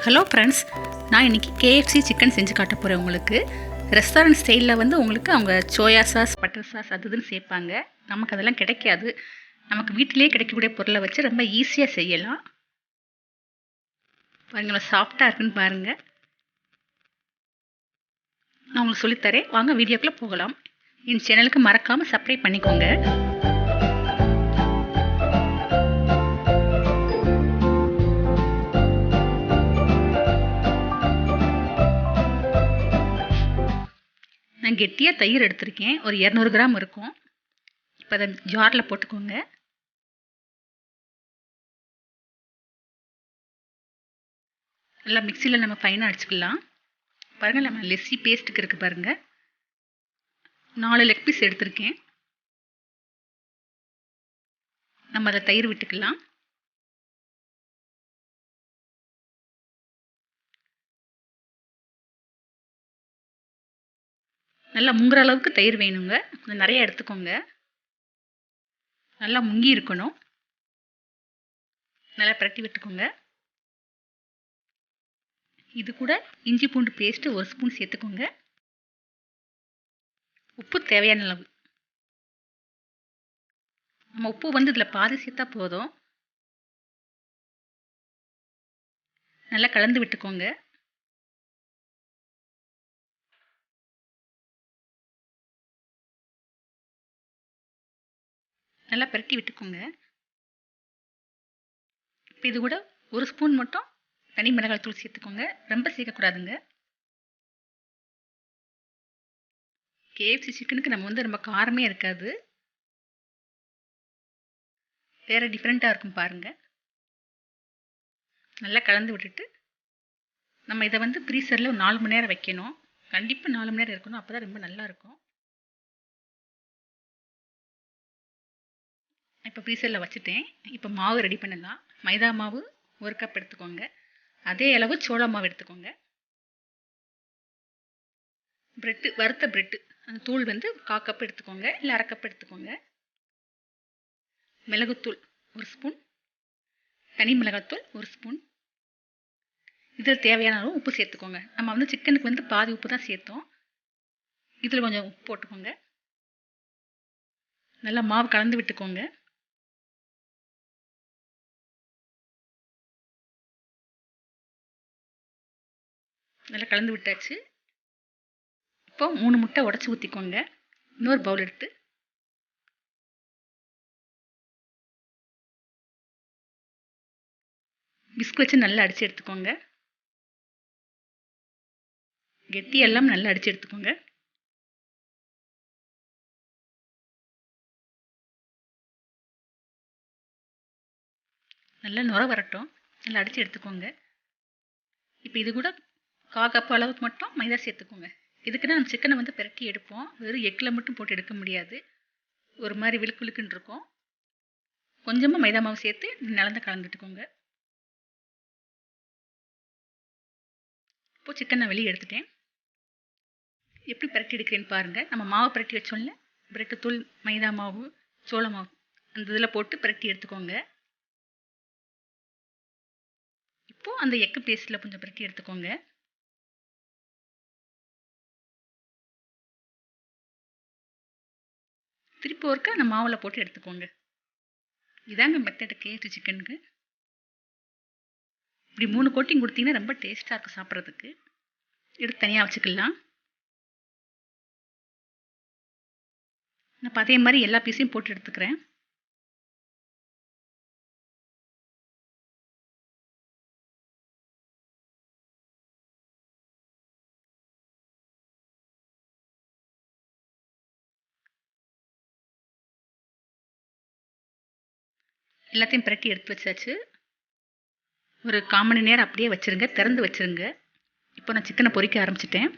Hello friends, நான் இன்றைக்கி KFC chicken செஞ்சு காட்ட போகிறேன். உங்களுக்கு ரெஸ்டாரண்ட் ஸ்டைலில் வந்து உங்களுக்கு அவங்க சோயா சாஸ், பட்டர் சாஸ் அது இதுன்னு சேர்ப்பாங்க. நமக்கு அதெல்லாம் கிடைக்காது. நமக்கு வீட்டிலே கிடைக்கக்கூடிய பொருளை வச்சு ரொம்ப ஈஸியாக செய்யலாம். பாருங்களா, சாஃப்டாக இருக்குன்னு பாருங்கள். நான் உங்களுக்கு சொல்லித்தரேன். வாங்க வீடியோக்குள்ளே போகலாம். என் சேனலுக்கு மறக்காமல் சப்ஸ்கிரைப் பண்ணிக்கோங்க. நான் கெட்டியாக தயிர் எடுத்திருக்கேன். ஒரு 200 கிராம் இருக்கும். இப்போ அதை ஜாரில் போட்டுக்கோங்க. நல்லா மிக்சியில் நம்ம ஃபைனாக அடிச்சுக்கலாம். பாருங்கள், நம்ம லெஸ்ஸி பேஸ்ட்டுக்கு இருக்குது பாருங்கள். 4 லெக் பீஸ் எடுத்திருக்கேன். நம்ம அதை தயிர் விட்டுக்கலாம். நல்லா முங்குற அளவுக்கு தயிர் வேணுங்க. கொஞ்சம் நிறைய எடுத்துக்கோங்க. நல்லா முங்கி இருக்கணும். நல்லா பிரட்டி விட்டுக்கோங்க. இது கூட இஞ்சி பூண்டு பேஸ்ட்டு 1 ஸ்பூன் சேர்த்துக்கோங்க. உப்பு தேவையான அளவு. நம்ம உப்பு வந்து இதில் பாதி சேர்த்தா போதும். நல்லா கலந்து விட்டுக்கோங்க. நல்லா பிரட்டி விட்டுக்கோங்க. இப்போ இது கூட 1 ஸ்பூன் மட்டும் தனி மிளகாய் தூள் சேர்த்துக்கோங்க. ரொம்ப சேர்க்கக்கூடாதுங்க. கேஎஃப்சி சிக்கனுக்கு நம்ம வந்து ரொம்ப காரமே இருக்காது. வேறு டிஃப்ரெண்ட்டாக இருக்கும் பாருங்கள். நல்லா கலந்து விட்டுட்டு நம்ம இதை வந்து ஃப்ரீசரில் ஒரு 4 மணி நேரம் வைக்கணும். கண்டிப்பாக 4 மணி நேரம் இருக்கணும். அப்போ தான் ரொம்ப நல்லாயிருக்கும். இப்போ ஃப்ரீசரில் வச்சுட்டேன். இப்போ மாவு ரெடி பண்ணலாம். மைதா மாவு 1 கப் எடுத்துக்கோங்க. அதே அளவு சோள மாவு எடுத்துக்கோங்க. ப்ரெட்டு, வறுத்த ப்ரெட்டு அந்த தூள் வந்து 1/4 கப் எடுத்துக்கோங்க, இல்லை 1/2 கப் எடுத்துக்கோங்க. மிளகுத்தூள் 1 ஸ்பூன், தனி மிளகாத்தூள் 1 ஸ்பூன். இதில் தேவையான அளவு உப்பு சேர்த்துக்கோங்க. நம்ம வந்து சிக்கனுக்கு வந்து பாதி உப்பு தான் சேர்த்தோம். இதில் கொஞ்சம் உப்பு போட்டுக்கோங்க. நல்லா மாவு கலந்து விட்டுக்கோங்க. நல்லா கலந்து விட்டாச்சு. இப்போ 3 முட்டை உடச்சி ஊற்றிக்கோங்க. இன்னொரு பவுல் எடுத்து விஸ்க் வச்சு நல்லா அடித்து எடுத்துக்கோங்க. கெட்டி எல்லாம் நல்லா அடித்து எடுத்துக்கோங்க. நல்லா நுர வரட்டும். நல்லா அடித்து எடுத்துக்கோங்க. இப்போ இது கூட 1/4 கப் அளவுக்கு மட்டும் மைதா சேர்த்துக்கோங்க. இதுக்குன்னா நம்ம சிக்கனை வந்து பிரட்டி எடுப்போம். வெறும் எக்கில் மட்டும் போட்டு எடுக்க முடியாது. ஒரு மாதிரி விழுக்கு விழுக்குன்னு இருக்கும். கொஞ்சமாக மைதா மாவு சேர்த்து நல்லா கலந்துட்டுக்கோங்க. இப்போது சிக்கன் நான் வெளியே எடுத்துட்டேன். எப்படி பிரட்டி எடுக்கிறேன்னு பாருங்கள். நம்ம மாவு பிரட்டி வச்சோம்ல, பிரெட்டு தூள், மைதா மாவு, சோள மாவு அந்த இதில் போட்டு பிரட்டி எடுத்துக்கோங்க. இப்போது அந்த எக்கு பேஸ்ட்டில் கொஞ்சம் பிரட்டி எடுத்துக்கோங்க. திருப்பி ஒருக்கா அந்த மாவில் போட்டு எடுத்துக்கோங்க. இதாங்க மெத்தடு கேஎஃப்சி சிக்கனுக்கு. இப்படி 3 கோட்டிங் கொடுத்தீங்கன்னா ரொம்ப டேஸ்ட்டாக இருக்கும் சாப்பிட்றதுக்கு. எடுத்து தனியாக வச்சுக்கலாம். நான் இப்போ அதே மாதிரி எல்லா பீஸையும் போட்டு எடுத்துக்கிறேன். எல்லாத்தையும் பிரட்டி எடுத்து வச்சாச்சு. ஒரு 1/4 மணி நேரம் அப்படியே வச்சுருங்க, திறந்து வச்சுருங்க. இப்போ நான் சிக்கனை பொரிக்க ஆரம்பிச்சிட்டேன்.